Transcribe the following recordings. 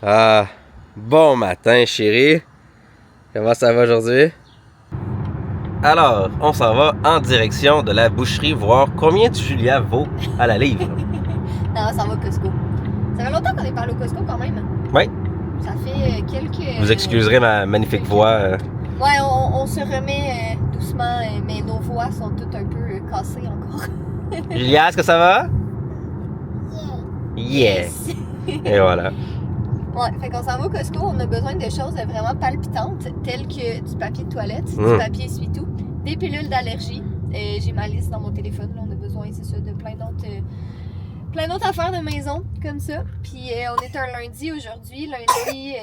Ah, bon matin chérie. Comment ça va aujourd'hui? Alors, on s'en va en direction de la boucherie voir combien de Julia vaut à la livre. Non, ça va au Costco. Ça fait longtemps qu'on est parlé au Costco quand même. Oui. Ça fait quelques... Vous excuserez ma magnifique voix. Ouais, on se remet doucement, mais nos voix sont toutes un peu cassées encore. Julia, est-ce que ça va? Yeah! Yes. Et voilà. Ouais, fait qu'on s'en va au Costco, on a besoin de choses vraiment palpitantes, telles que du papier de toilette, du papier essuie-tout, des pilules d'allergie. J'ai ma liste dans mon téléphone, là, on a besoin, c'est ça, de plein d'autres affaires de maison, comme ça. Puis on est un lundi aujourd'hui, lundi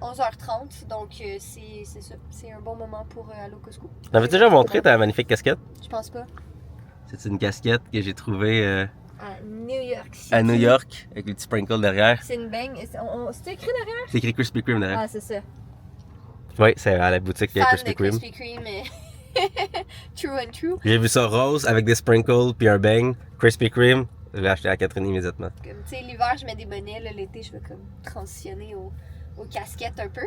11h30, donc c'est ça, c'est un bon moment pour aller au Costco. T'avais déjà montré ta magnifique casquette? Je pense pas. C'est une casquette que j'ai trouvée À New York City. à New York, avec les petits sprinkles derrière. C'est une bang. C'est écrit derrière? C'est écrit Krispy Kreme derrière. Ah, c'est ça. Oui, c'est à la boutique Fan Krispy de Kreme. Krispy Kreme. True and true. J'ai vu ça rose avec des sprinkles puis un bang. Krispy Kreme, je l'ai acheté à Catherine immédiatement. Comme, tu sais, l'hiver, je mets des bonnets. Là, l'été, je vais comme transitionner aux casquettes un peu.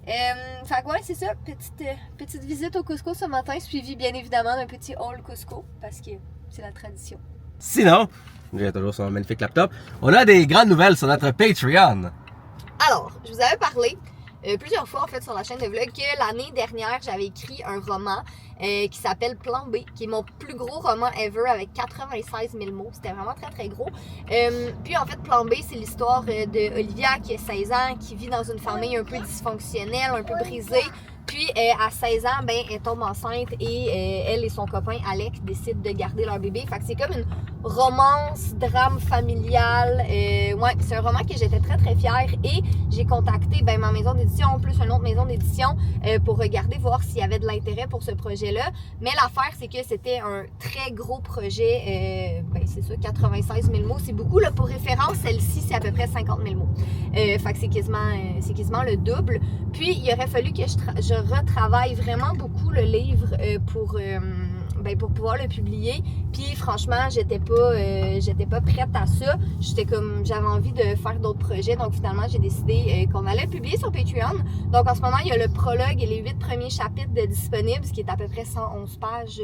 Fait que ouais, c'est ça. Petite visite au Costco ce matin, suivie bien évidemment d'un petit haul Costco, parce que c'est la tradition. Sinon, j'ai toujours son magnifique laptop, on a des grandes nouvelles sur notre Patreon. Alors, je vous avais parlé plusieurs fois en fait sur la chaîne de vlog que l'année dernière, j'avais écrit un roman qui s'appelle Plan B, qui est mon plus gros roman ever avec 96 000 mots. C'était vraiment très très gros. Puis en fait, Plan B, c'est l'histoire de Olivia qui a 16 ans, qui vit dans une famille un peu dysfonctionnelle, un peu brisée. Puis à 16 ans, ben, elle tombe enceinte et elle et son copain Alec décident de garder leur bébé. Fait que c'est comme une romance, drame familial. Ouais, c'est un roman que j'étais très très fière et j'ai contacté ben, ma maison d'édition plus une autre maison d'édition pour regarder, voir s'il y avait de l'intérêt pour ce projet-là. Mais l'affaire, c'est que c'était un très gros projet. Ben, c'est ça, 96 000 mots. C'est beaucoup. Là, pour référence, celle-ci, c'est à peu près 50 000 mots. Fait que c'est quasiment le double. Puis, il aurait fallu que je retravaille vraiment beaucoup le livre pour pouvoir le publier. Puis franchement, j'étais pas prête à ça. J'avais envie de faire d'autres projets. Donc finalement, j'ai décidé qu'on allait le publier sur Patreon. Donc en ce moment, il y a le prologue et les 8 premiers chapitres de disponibles, ce qui est à peu près 111 pages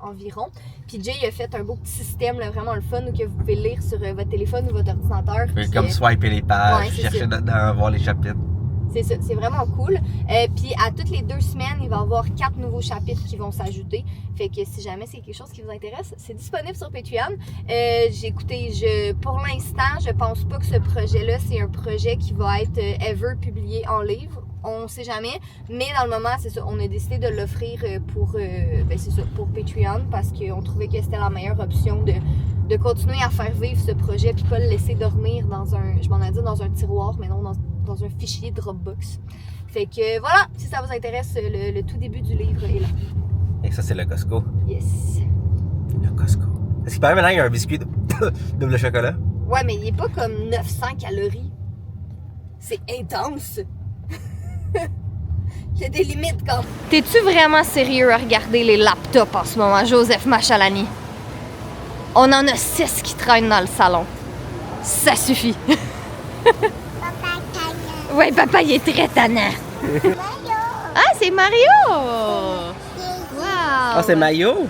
environ. Puis Jay a fait un beau petit système, là, vraiment le fun, où que vous pouvez lire sur votre téléphone ou votre ordinateur. Comme swiper les pages, ouais, chercher dedans, voir les chapitres. C'est ça, c'est vraiment cool. Puis à toutes les 2 semaines, il va y avoir 4 nouveaux chapitres qui vont s'ajouter. Fait que si jamais c'est quelque chose qui vous intéresse, c'est disponible sur Patreon. Pour l'instant, je pense pas que ce projet-là, c'est un projet qui va être ever publié en livre. On sait jamais. Mais dans le moment, c'est ça, on a décidé de l'offrir pour Patreon parce qu'on trouvait que c'était la meilleure option de continuer à faire vivre ce projet puis pas le laisser dormir dans un tiroir, mais non dans un fichier Dropbox. Fait que voilà, si ça vous intéresse, le tout début du livre est là. Et ça, c'est le Costco. Yes. Le Costco. Est-ce qu'il paraît maintenant qu'il y a un biscuit double chocolat? Ouais, mais il est pas comme 900 calories. C'est intense. Il y a des limites quand même. T'es-tu vraiment sérieux à regarder les laptops en ce moment, Joseph Machalani? On en a 6 qui traînent dans le salon. Ça suffit. Ouais, papa, il est très tannant. Ah, c'est Mario! Wow! Ah, c'est Mayo?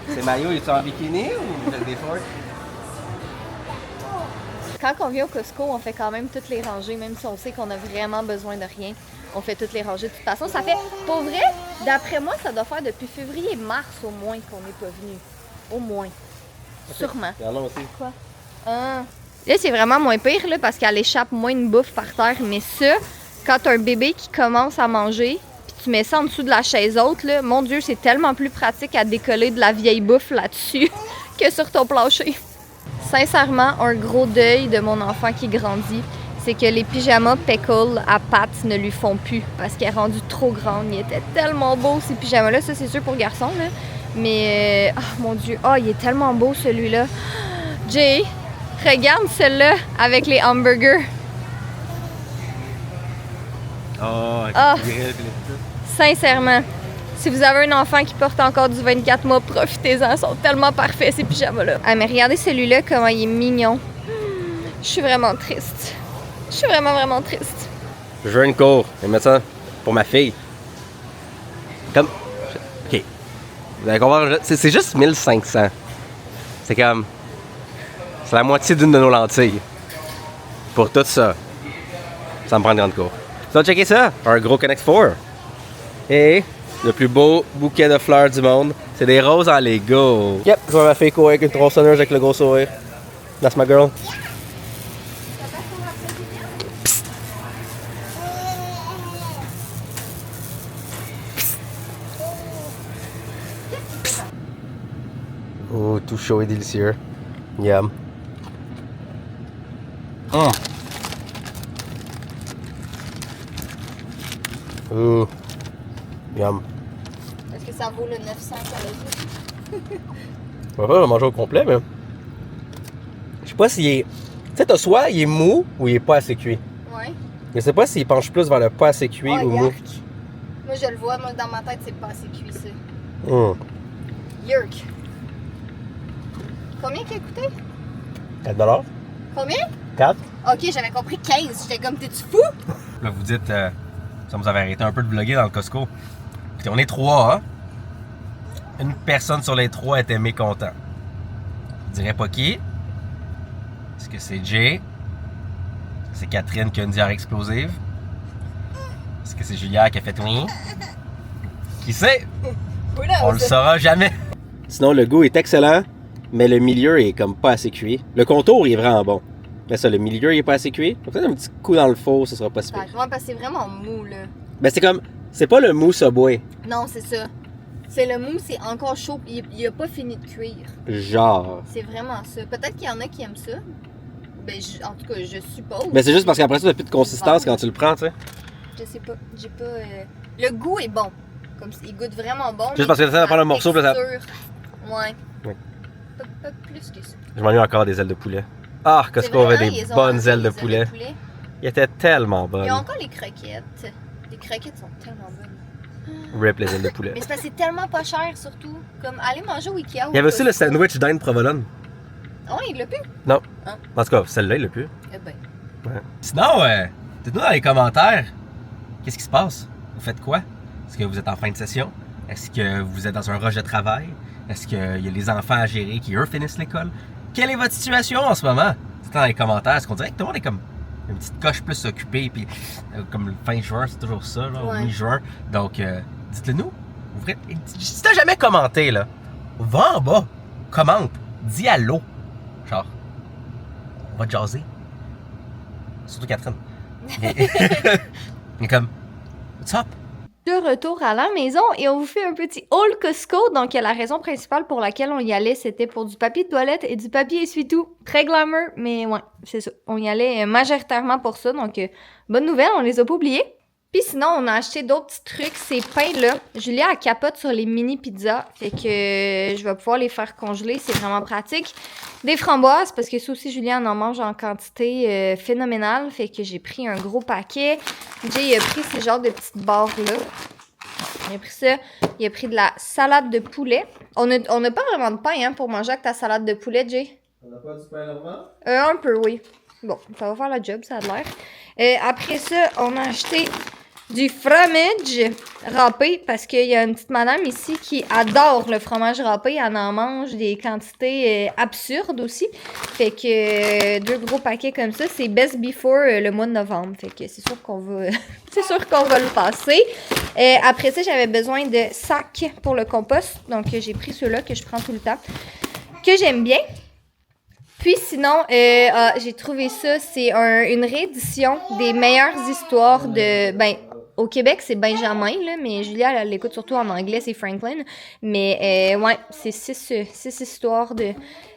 C'est Mayo, il est en bikini ou vous êtes des shorts? Quand on vient au Costco, on fait quand même toutes les rangées, même si on sait qu'on a vraiment besoin de rien. On fait toutes les rangées. De toute façon, ça fait, pour vrai, d'après moi, ça doit faire depuis février-mars au moins qu'on n'est pas venu. Au moins. Okay. Sûrement. Il y en a aussi. Quoi? Ah. Là, c'est vraiment moins pire là, parce qu'elle échappe moins de bouffe par terre. Mais ça, quand t'as un bébé qui commence à manger, puis tu mets ça en dessous de la chaise haute, là, mon Dieu, c'est tellement plus pratique à décoller de la vieille bouffe là-dessus que sur ton plancher. Sincèrement, un gros deuil de mon enfant qui grandit, c'est que les pyjamas Peckle à pattes ne lui font plus parce qu'elle est rendue trop grande. Il était tellement beau ces pyjamas-là. Ça, c'est sûr pour garçon, là. Mais, mon Dieu, il est tellement beau celui-là. Jay, regarde celui-là avec les hamburgers. Sincèrement, si vous avez un enfant qui porte encore du 24 mois, profitez-en. Ils sont tellement parfaits, ces pyjamas-là. Ah, mais regardez celui-là, comment il est mignon. Je suis vraiment triste. Je suis vraiment triste. Je veux une cour. Je vais mettre ça pour ma fille. Comme. Ok. Vous allez comprendre, c'est juste 1500. C'est comme. C'est la moitié d'une de nos lentilles. Pour tout ça. Ça me prend une grande cour. Tu vas checker ça? Un gros Connect 4. Et le plus beau bouquet de fleurs du monde. C'est des roses en Lego. Yep, je vois ma fille courir avec une tronçonneuse avec le gros sourire. That's my girl. Oh, tout chaud et délicieux. Yum. Ooh. Yum. Est-ce que ça vaut le 900 calories? On va le manger au complet, mais. Je sais pas s'il est. Tu sais, t'as soit il est mou ou il est pas assez cuit. Ouais. Je sais pas s'il penche plus vers le pas assez cuit ou mou. Yark. Moi, je le vois, moi, dans ma tête, c'est pas assez cuit, ça. Yerk. Combien qu'il a coûté? 4$? Combien? 4? Ok, j'avais compris 15. J'étais comme, t'es-tu fou? Là, vous dites, ça vous avait arrêté un peu de vlogger dans le Costco. Puis on est 3, hein? Une personne sur les 3 était mécontent. Je dirais pas qui. Est-ce que c'est Jay? Est-ce que c'est Catherine qui a une diarrhée explosive? Est-ce que c'est Julia qui a fait oui? Qui sait? On le saura jamais. Sinon, le goût est excellent, mais le milieu est comme pas assez cuit. Le contour il est vraiment bon. Mais ça, le milieu il est pas assez cuit. Peut-être un petit coup dans le four, ça sera pas si pire. Ouais, parce que c'est vraiment mou, là. Ben c'est comme, c'est pas le mou Subway. Non, c'est ça. C'est le mou, c'est encore chaud, il a pas fini de cuire. Genre. C'est vraiment ça. Peut-être qu'il y en a qui aiment ça. Ben, en tout cas, je suppose. Mais c'est juste parce qu'après ça, t'as plus de consistance quand tu le prends, tu sais. Je sais pas. J'ai pas. Le goût est bon. Comme il goûte vraiment bon. Juste parce que tu essaies de prendre un morceau, puis ça. Ouais. Oui. Pas plus que ça. Je m'ennuie encore des ailes de poulet. Ah, Costco avait des bonnes ailes de poulet. Ils étaient tellement bonnes. Il y a encore les croquettes. Les croquettes sont tellement bonnes. Rip les ailes de poulet. Mais c'est parce que c'est tellement pas cher, surtout. Comme aller manger au Ikea. Il y avait aussi le sandwich d'Inde provolone. Oh, il l'a plus? Non. Ah. En tout cas, celle-là, il l'a plus. Eh ben. Ouais. Sinon, dites-nous dans les commentaires, qu'est-ce qui se passe? Vous faites quoi? Est-ce que vous êtes en fin de session? Est-ce que vous êtes dans un rush de travail? Est-ce qu'il y a les enfants à gérer qui, eux, finissent l'école? Quelle est votre situation en ce moment? Dites-le dans les commentaires. Est-ce qu'on dirait que tout le monde est comme une petite coche plus occupée? Puis, comme le fin juin, c'est toujours ça, là, Ouais. au mi-juin. Donc, dites-le nous. Si t'as jamais commenté, là, va en bas, commente, dis allô. Genre, on va jaser. Surtout Catherine. Mais comme, what's up? De retour à la maison et on vous fait un petit haul Costco. Donc, la raison principale pour laquelle on y allait, c'était pour du papier de toilette et du papier essuie-tout. Très glamour, mais ouais, c'est ça. On y allait majoritairement pour ça. Donc, bonne nouvelle, on les a pas oubliés. Puis sinon, on a acheté d'autres petits trucs. Ces pains-là, Julia elle capote sur les mini pizzas. Fait que je vais pouvoir les faire congeler. C'est vraiment pratique. Des framboises, parce que ça aussi, Julia en mange en quantité phénoménale. Fait que j'ai pris un gros paquet. Jay a pris ces genres de petites barres-là. Il a pris ça. Il a pris de la salade de poulet. On a pas vraiment de pain hein, pour manger avec ta salade de poulet, Jay. On n'a pas du pain normand? Un peu, oui. Bon, ça va faire la job, ça a l'air. Après ça, on a acheté du fromage râpé parce qu'il y a une petite madame ici qui adore le fromage râpé. Elle en mange des quantités absurdes aussi. Fait que 2 gros paquets comme ça, c'est best before le mois de novembre. Fait que c'est sûr qu'on va c'est sûr qu'on va le passer. Après ça, j'avais besoin de sacs pour le compost. Donc j'ai pris ceux-là que je prends tout le temps. Que j'aime bien. Puis sinon, j'ai trouvé ça, c'est une réédition des meilleures histoires de... Ben, au Québec, c'est Benjamin, là, mais Julia, elle l'écoute surtout en anglais, c'est Franklin. Mais ouais, c'est 6 histoires de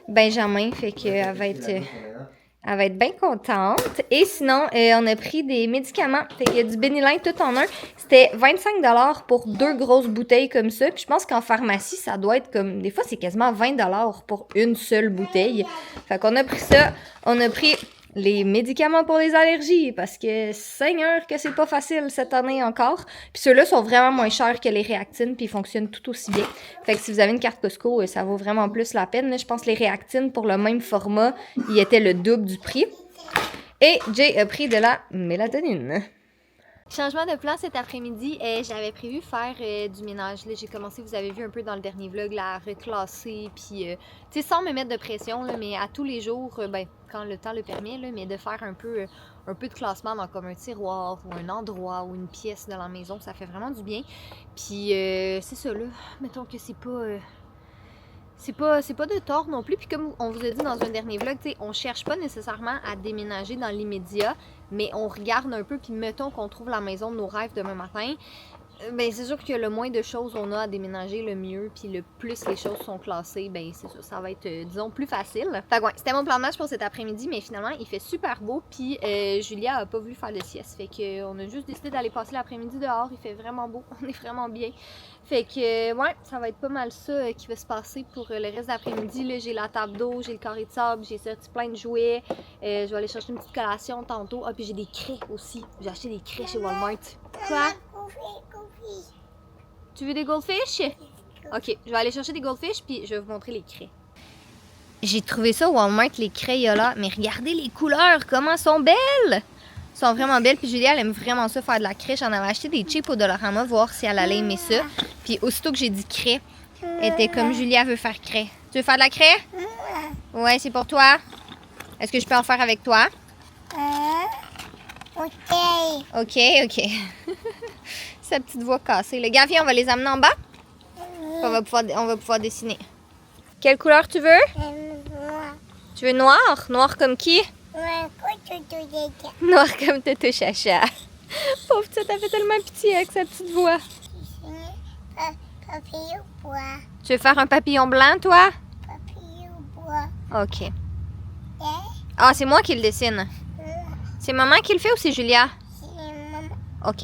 Benjamin, fait qu'elle va être bien contente. Et sinon, on a pris des médicaments. Fait qu'il y a du Benylin tout en un. C'était 25$ pour 2 grosses bouteilles comme ça. Puis je pense qu'en pharmacie, ça doit être comme... Des fois, c'est quasiment 20$ pour une seule bouteille. Fait qu'on a pris ça. On a pris les médicaments pour les allergies. Parce que, Seigneur, que c'est pas facile cette année encore. Puis ceux-là sont vraiment moins chers que les réactines. Puis ils fonctionnent tout aussi bien. Fait que si vous avez une carte Costco, ça vaut vraiment plus la peine. Là, je pense que les réactines, pour le même format, ils étaient le double du prix. Et Jay a pris de la mélatonine. Changement de plan cet après-midi, j'avais prévu faire du ménage. Là, j'ai commencé, vous avez vu un peu dans le dernier vlog, là, à reclasser, puis tu sais, sans me mettre de pression, là, mais à tous les jours, ben, quand le temps le permet, là, mais de faire un peu de classement dans comme un tiroir ou un endroit ou une pièce de la maison, ça fait vraiment du bien. Puis c'est ça, là, mettons que c'est pas de tort non plus. Puis comme on vous a dit dans un dernier vlog, on cherche pas nécessairement à déménager dans l'immédiat, mais on regarde un peu, puis mettons qu'on trouve la maison de nos rêves demain matin. Ben c'est sûr que le moins de choses on a à déménager, le mieux, puis le plus les choses sont classées, ben c'est sûr, ça va être, disons, plus facile. Fait que ouais, c'était mon plan de match pour cet après-midi, mais finalement, il fait super beau, puis Julia a pas voulu faire de sieste, fait que on a juste décidé d'aller passer l'après-midi dehors, il fait vraiment beau, on est vraiment bien. Fait que ouais, ça va être pas mal ça qui va se passer pour le reste d'après-midi. Là, j'ai la table d'eau, j'ai le carré de sable, j'ai sorti plein de jouets, je vais aller chercher une petite collation tantôt. Ah, puis j'ai des craies aussi, j'ai acheté des craies chez Walmart. Quoi? Tu veux des goldfish? Ok, je vais aller chercher des goldfish puis je vais vous montrer les craies. J'ai trouvé ça au Walmart, les crayolas, mais regardez les couleurs, comment elles sont belles! Elles sont vraiment belles, puis Julia, elle aime vraiment ça, faire de la craie. J'en avais acheté des chips au Dollarama, voir si elle allait aimer ça. Puis aussitôt que j'ai dit craie, elle était comme Julia veut faire craie. Tu veux faire de la craie? Ouais, c'est pour toi. Est-ce que je peux en faire avec toi? Ok. Sa petite voix cassée. Le gars, viens, on va les amener en bas. On va pouvoir dessiner. Quelle couleur tu veux? Tu veux noir? Noir comme qui? Noir comme Toto Chacha. Pauvre petite, elle fait tellement pitié avec sa petite voix. Tu veux faire un papillon blanc, toi? Ok. Ah, c'est moi qui le dessine. C'est maman qui le fait ou c'est Julia? Ok.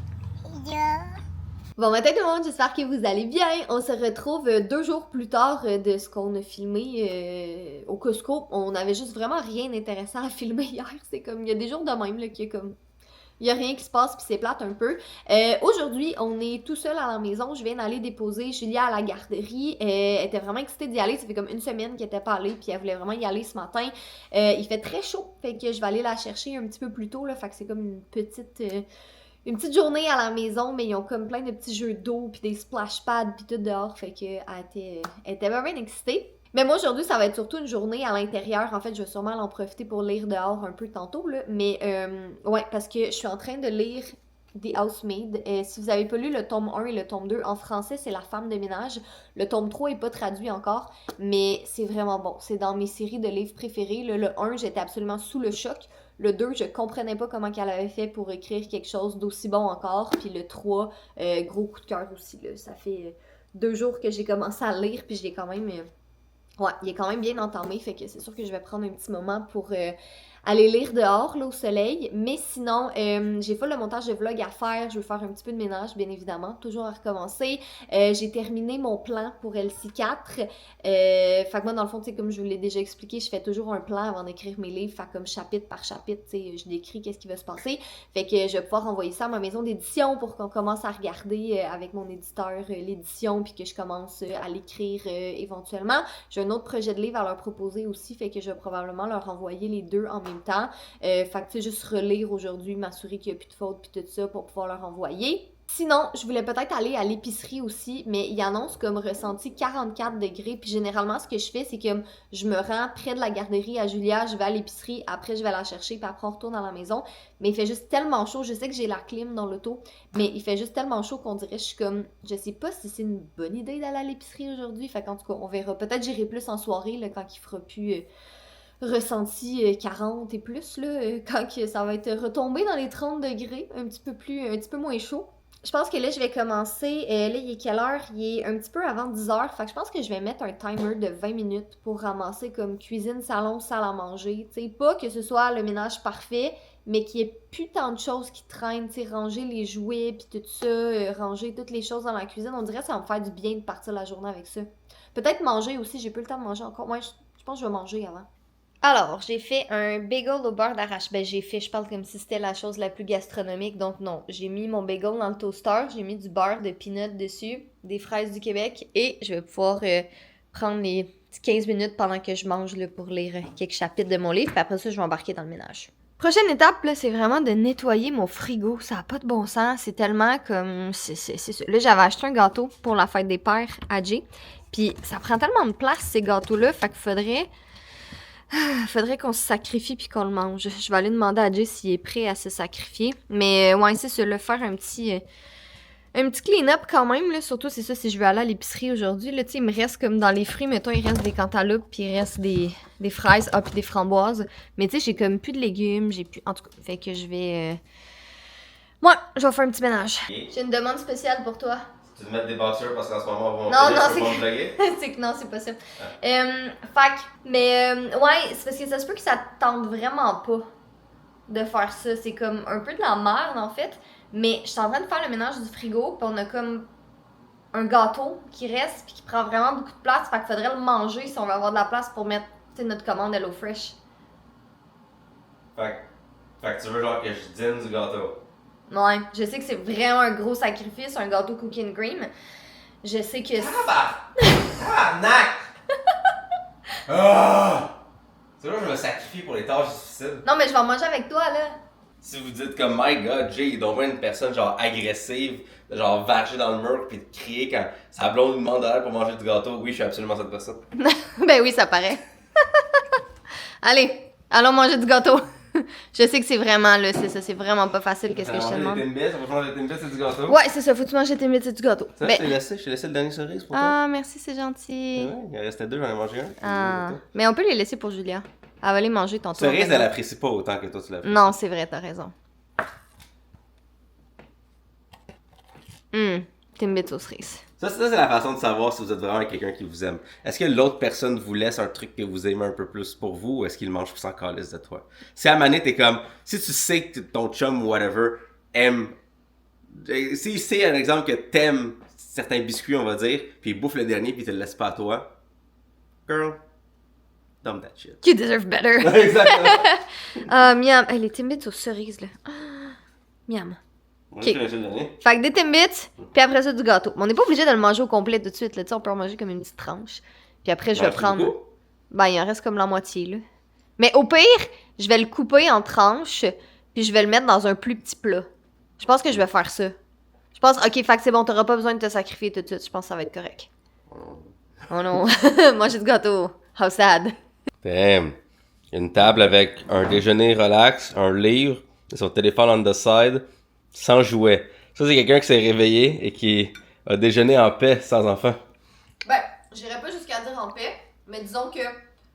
Bon matin tout le monde, j'espère que vous allez bien. On se retrouve 2 jours plus tard de ce qu'on a filmé au Costco. On avait juste vraiment rien d'intéressant à filmer hier. C'est comme, il y a des jours de même là, qu'il y a comme... Il n'y a rien qui se passe, puis c'est plate un peu. Aujourd'hui, on est tout seul à la maison. Je viens d'aller déposer Julia à la garderie. Elle était vraiment excitée d'y aller. Ça fait comme 1 semaine qu'elle n'était pas allée, puis elle voulait vraiment y aller ce matin. Il fait très chaud, fait que je vais aller la chercher un petit peu plus tôt, là. Fait que c'est comme une petite journée à la maison, mais ils ont comme plein de petits jeux d'eau, puis des splash pads, puis tout dehors. Fait que elle était bien excitée. Mais moi, aujourd'hui, ça va être surtout une journée à l'intérieur. En fait, je vais sûrement en profiter pour lire dehors un peu tantôt, là. Mais, ouais, parce que je suis en train de lire The Housemaid. Si vous avez pas lu le tome 1 et le tome 2, en français, c'est La femme de ménage. Le tome 3 est pas traduit encore, mais c'est vraiment bon. C'est dans mes séries de livres préférés. Le 1, j'étais absolument sous le choc. Le 2, je comprenais pas comment qu'elle avait fait pour écrire quelque chose d'aussi bon encore. Puis le 3, gros coup de cœur aussi, là. Ça fait 2 jours que j'ai commencé à lire, puis j'ai quand même... Ouais, il est quand même bien entamé, fait que c'est sûr que je vais prendre un petit moment pour aller lire dehors, là, au soleil. Mais sinon, j'ai fait le montage de vlog à faire. Je veux faire un petit peu de ménage, bien évidemment. Toujours à recommencer. J'ai terminé mon plan pour LC4. Fait que moi, dans le fond, tu sais, comme je vous l'ai déjà expliqué, je fais toujours un plan avant d'écrire mes livres. Fait comme chapitre par chapitre, tu sais, je décris qu'est-ce qui va se passer. Fait que je vais pouvoir envoyer ça à ma maison d'édition pour qu'on commence à regarder avec mon éditeur l'édition, puis que je commence à l'écrire éventuellement. J'ai un autre projet de livre à leur proposer aussi, fait que je vais probablement leur envoyer les deux en même temps. Fait que tu sais, juste relire aujourd'hui, m'assurer qu'il n'y a plus de fautes puis tout ça pour pouvoir leur envoyer. Sinon, je voulais peut-être aller à l'épicerie aussi, mais il annonce comme ressenti 44 degrés. Puis généralement, ce que je fais, c'est que je me rends près de la garderie à Julia, je vais à l'épicerie, après je vais la chercher, puis après on retourne à la maison. Mais il fait juste tellement chaud, je sais que j'ai la clim dans l'auto, mais il fait juste tellement chaud qu'on dirait, je suis comme, je sais pas si c'est une bonne idée d'aller à l'épicerie aujourd'hui. Fait qu'en tout cas, on verra. Peut-être j'irai plus en soirée, là, quand il fera plus... ressenti 40 et plus, là, quand ça va être retombé dans les 30 degrés, un petit peu moins chaud. Je pense que là, je vais commencer. Là, il est quelle heure? Il est un petit peu avant 10 heures. Fait que je pense que je vais mettre un timer de 20 minutes pour ramasser comme cuisine, salon, salle à manger. Tu sais, pas que ce soit le ménage parfait, mais qu'il n'y ait plus tant de choses qui traînent. Tu sais, ranger les jouets, puis tout ça, ranger toutes les choses dans la cuisine. On dirait que ça va me faire du bien de partir la journée avec ça. Peut-être manger aussi. J'ai plus le temps de manger encore. Moi, je pense que je vais manger avant. Alors, j'ai fait un bagel au beurre d'arachide. Ben, je parle comme si c'était la chose la plus gastronomique, donc non. J'ai mis mon bagel dans le toaster, j'ai mis du beurre de peanut dessus, des fraises du Québec, et je vais pouvoir prendre les petits 15 minutes pendant que je mange là, pour lire quelques chapitres de mon livre, puis après ça, je vais embarquer dans le ménage. Prochaine étape, là, c'est vraiment de nettoyer mon frigo. Ça n'a pas de bon sens. C'est tellement comme... C'est ça. Là, j'avais acheté un gâteau pour la fête des pères à Jay. Puis ça prend tellement de place, ces gâteaux-là. Fait qu'il faudrait qu'on se sacrifie puis qu'on le mange. Je vais aller demander à Jay s'il est prêt à se sacrifier. Mais ouais, c'est ça. Là, faire un petit clean-up quand même, là. Surtout, c'est ça, si je veux aller à l'épicerie aujourd'hui. Là, tu sais, il me reste comme dans les fruits, mettons, il reste des cantaloupes, puis il reste des fraises, puis des framboises. Mais tu sais, j'ai comme plus de légumes, j'ai plus... En tout cas, fait que je vais... Ouais, je vais faire un petit ménage. J'ai une demande spéciale pour toi. Tu veux mettre des boxers parce qu'en ce moment, on va c'est que non, c'est pas ça. Ouais, c'est parce que ça se peut que ça te tente vraiment pas de faire ça. C'est comme un peu de la merde, en fait. Mais je suis en train de faire le ménage du frigo, puis on a comme un gâteau qui reste, puis qui prend vraiment beaucoup de place. Fait qu'il faudrait le manger si on veut avoir de la place pour mettre notre commande HelloFresh. Fait que tu veux genre que je dîne du gâteau? Ouais, je sais que c'est vraiment un gros sacrifice, un gâteau cookie and cream. Je sais que... Tabarnak! C'est là que je me sacrifie pour les tâches difficiles. Non, mais je vais en manger avec toi, là. Si vous dites comme My God, Jay, il doit être une personne genre agressive, de genre varger dans le mur puis de crier quand sa blonde lui demande d'aller pour manger du gâteau, oui, je suis absolument cette personne. Ben oui, ça paraît. Allez, allons manger du gâteau. Je sais que c'est vraiment, là, c'est ça, c'est vraiment pas facile, qu'est-ce que je te demande. On va manger des Timbits, c'est du gâteau? Ouais, c'est ça, faut que tu manges des Timbits, c'est du gâteau. Ça, je t'ai laissé le dernier cerise pour toi. Ah, merci, c'est gentil. Ouais, il en restait 2, j'en ai mangé un. Ah, mais on peut les laisser pour Julia. Elle va les manger tantôt. Cerise, elle apprécie pas autant que toi tu l'apprécies. Non, c'est vrai, t'as raison. Timbits aux cerises. Ça, c'est la façon de savoir si vous êtes vraiment quelqu'un qui vous aime. Est-ce que l'autre personne vous laisse un truc que vous aimez un peu plus pour vous ou est-ce qu'il mange pour s'en calice de toi? Si à Mané, t'es comme, si tu sais que ton chum ou whatever aime, si c'est un exemple que t'aimes certains biscuits, on va dire, puis il bouffe le dernier puis il te le laisse pas à toi, girl, dump that shit. You deserve better. Exactement. Miam. Hey, les Timbits aux cerises, là. Miam. Ok. Fait que des Timbits, puis après ça, du gâteau. Mais on n'est pas obligé de le manger au complet tout de suite, là. Tu sais, on peut en manger comme une petite tranche. Puis après, je vais prendre... Ben, il en reste comme la moitié, là. Mais au pire, je vais le couper en tranches, puis je vais le mettre dans un plus petit plat. Je pense que je vais faire ça. Je pense, ok, fait que c'est bon, t'auras pas besoin de te sacrifier tout de suite. Je pense que ça va être correct. Oh non, manger du gâteau. How sad. Damn. Une table avec un déjeuner relax, un livre, et son téléphone on the side, sans jouet. Ça, c'est quelqu'un qui s'est réveillé et qui a déjeuné en paix, sans enfant. Ben, j'irais pas jusqu'à dire en paix, mais disons que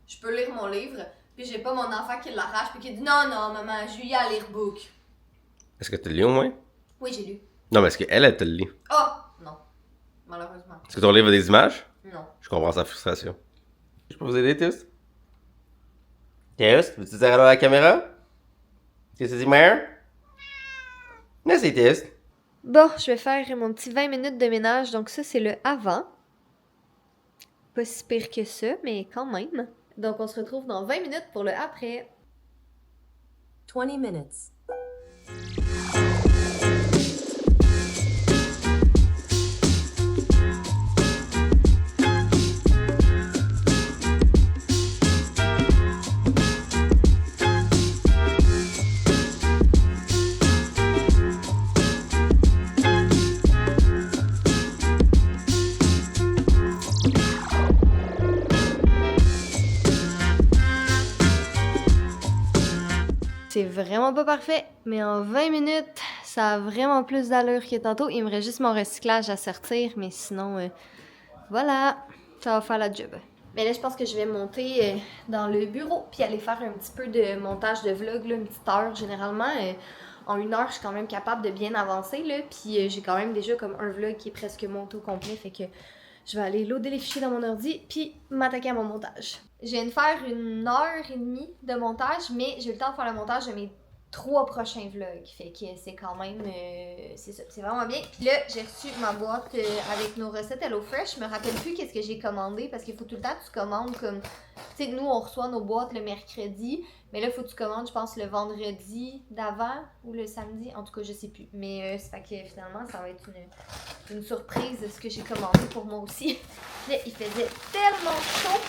je peux lire mon livre, puis j'ai pas mon enfant qui l'arrache, puis qui dit non, maman, je lui à lire book. Est-ce que tu le lis au moins? Oui, j'ai lu. Non, mais est-ce qu'elle te le lit? Oh, non. Malheureusement. Est-ce que ton livre a des images? Non. Je comprends sa frustration. Je peux vous aider, Théus? Théus, veux-tu dire allô à la caméra? Qu'est-ce que tu dis, mère? Merci, Théus. Bon, je vais faire mon petit 20 minutes de ménage, donc ça, c'est le avant. Pas si pire que ça, mais quand même. Donc, on se retrouve dans 20 minutes pour le après. 20 minutes. C'est vraiment pas parfait, mais en 20 minutes, ça a vraiment plus d'allure que tantôt. Il me reste juste mon recyclage à sortir, mais sinon, voilà, ça va faire la job. Mais là, je pense que je vais monter dans le bureau, puis aller faire un petit peu de montage de vlog, là, une petite heure. Généralement, en 1 heure, je suis quand même capable de bien avancer, là, puis j'ai quand même déjà comme un vlog qui est presque monté au complet, fait que je vais aller loader les fichiers dans mon ordi, puis m'attaquer à mon montage. Je viens de faire 1h30 de montage, mais j'ai eu le temps de faire le montage de mes 3 prochains vlogs. Fait que c'est quand même... c'est ça, c'est vraiment bien. Puis là, j'ai reçu ma boîte avec nos recettes HelloFresh. Je me rappelle plus qu'est-ce que j'ai commandé, parce qu'il faut tout le temps que tu commandes comme... Tu sais, nous, on reçoit nos boîtes le mercredi, mais là, il faut que tu commandes, je pense, le vendredi d'avant ou le samedi. En tout cas, je sais plus. Mais c'est fait que finalement, ça va être une surprise de ce que j'ai commandé pour moi aussi. Là, il faisait tellement chaud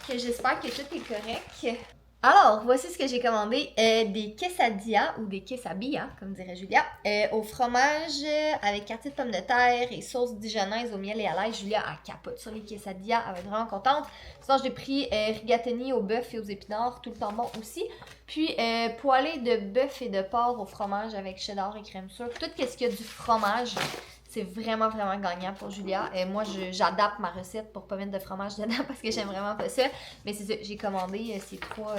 que j'espère que tout est correct. Alors, voici ce que j'ai commandé. Des quesadillas, ou des quesabillas, comme dirait Julia, au fromage avec quartier de pommes de terre et sauce dijonnaise au miel et à l'ail. Julia, elle capote sur les quesadillas, elle va être vraiment contente. Sinon, j'ai pris rigatoni au bœuf et aux épinards, tout le temps bon aussi. Puis, poêlée de bœuf et de porc au fromage avec cheddar et crème sûre. Tout ce qu'il y a du fromage, c'est vraiment, vraiment gagnant pour Julia. Moi, j'adapte ma recette pour pas mettre de fromage dedans parce que j'aime vraiment pas ça. Mais c'est ça, j'ai commandé ces trois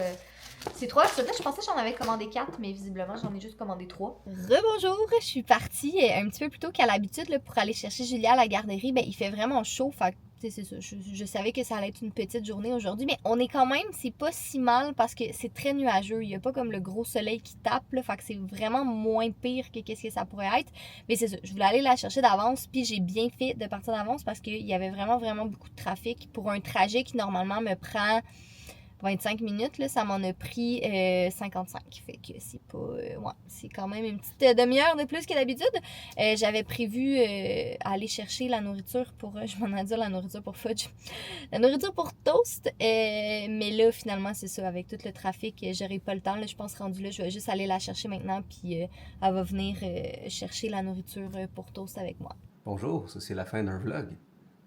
recettes. Je pensais que j'en avais commandé 4, mais visiblement, j'en ai juste commandé 3. Rebonjour, je suis partie un petit peu plus tôt qu'à l'habitude là, pour aller chercher Julia à la garderie. Ben, il fait vraiment chaud, fait c'est ça. Je savais que ça allait être une petite journée aujourd'hui, mais on est quand même, c'est pas si mal parce que c'est très nuageux. Il y a pas comme le gros soleil qui tape, là, fait que c'est vraiment moins pire que qu'est-ce que ça pourrait être. Mais c'est ça, je voulais aller la chercher d'avance, puis j'ai bien fait de partir d'avance parce qu'il y avait vraiment, vraiment beaucoup de trafic pour un trajet qui normalement me prend 25 minutes, là, ça m'en a pris 55. Fait que c'est pas... ouais, c'est quand même une petite demi-heure de plus que d'habitude. J'avais prévu aller chercher la nourriture pour... je m'en ai dit la nourriture pour fudge. La nourriture pour toast. Mais là, finalement, c'est ça. Avec tout le trafic, j'aurai pas le temps. Là, je pense rendu là, je vais juste aller la chercher maintenant. Puis elle va venir chercher la nourriture pour toast avec moi. Bonjour, ça c'est la fin d'un vlog.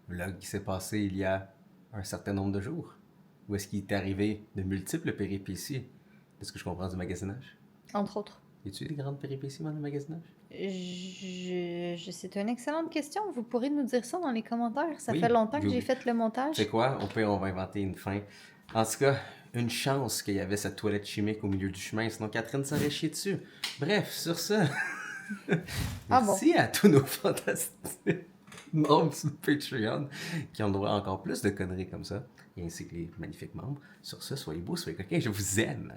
Vlog qui s'est passé il y a un certain nombre de jours. Où est-ce qu'il est arrivé de multiples péripéties? Est-ce que je comprends du magasinage? Entre autres. Y a-tu des grandes péripéties dans le magasinage? C'est une excellente question. Vous pourrez nous dire ça dans les commentaires. Ça Oui, fait longtemps que oui. j'ai fait le montage. C'est quoi? Au pire, on va inventer une fin. En tout cas, une chance qu'il y avait cette toilette chimique au milieu du chemin, sinon Catherine s'aurait chié dessus. Bref, sur ça, merci à tous nos fantastiques membres sur Patreon qui ont droit à encore plus de conneries comme ça, et ainsi que les magnifiques membres. Sur ce, soyez beaux, soyez coquins, je vous aime.